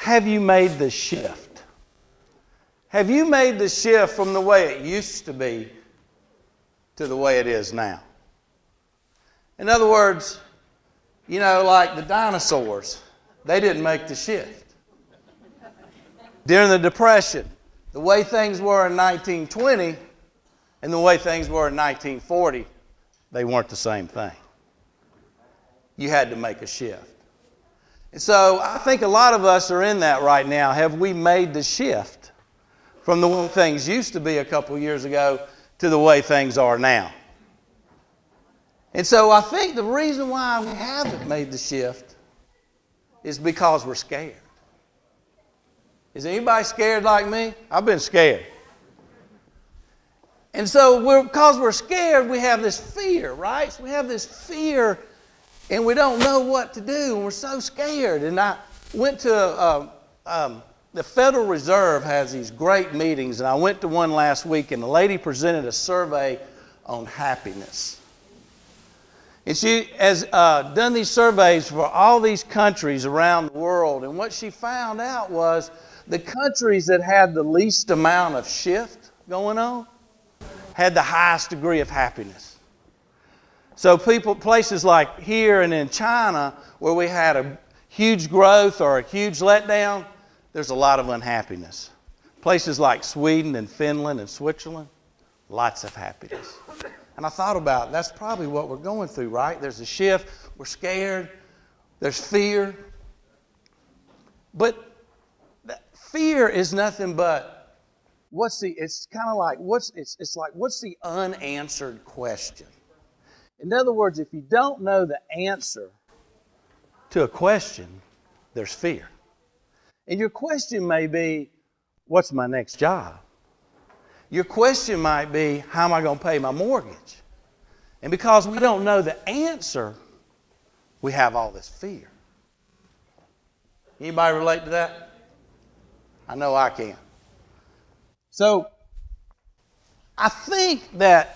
have you made the shift? Have you made the shift from the way it used to be to the way it is now? In other words, you know, like the dinosaurs, they didn't make the shift. During the Depression, the way things were in 1920 and the way things were in 1940, they weren't the same thing. You had to make a shift. And so I think a lot of us are in that right now. Have we made the shift from the way things used to be a couple years ago to the way things are now? And so I think the reason why we haven't made the shift is because we're scared. Is anybody scared like me? I've been scared. And so because we're scared, we have this fear, right? So we have this fear and we don't know what to do, and we're so scared. And I went to, the Federal Reserve has these great meetings, and I went to one last week, and the lady presented a survey on happiness. And she has done these surveys for all these countries around the world, and what she found out was the countries that had the least amount of shift going on had the highest degree of happiness. So places like here and in China, where we had a huge growth or a huge letdown, there's a lot of unhappiness. Places like Sweden and Finland and Switzerland, lots of happiness. And I thought about, that's probably what we're going through, right? There's a shift, we're scared, there's fear. But fear is nothing but, what's the unanswered question? In other words, if you don't know the answer to a question, there's fear. And your question may be, what's my next job? Your question might be, how am I going to pay my mortgage? And because we don't know the answer, we have all this fear. Anybody relate to that? I know I can. So, I think that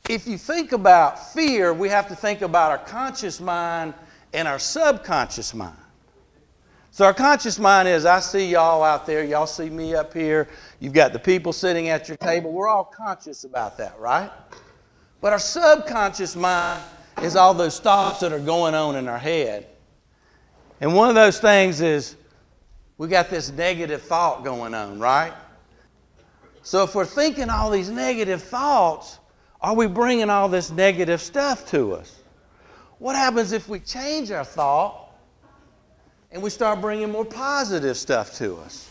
if you think about fear, we have to think about our conscious mind and our subconscious mind. So our conscious mind is, I see y'all out there, y'all see me up here, you've got the people sitting at your table, we're all conscious about that, right? But our subconscious mind is all those thoughts that are going on in our head. And one of those things is, we got this negative thought going on, right? So if we're thinking all these negative thoughts, are we bringing all this negative stuff to us? What happens if we change our thought and we start bringing more positive stuff to us?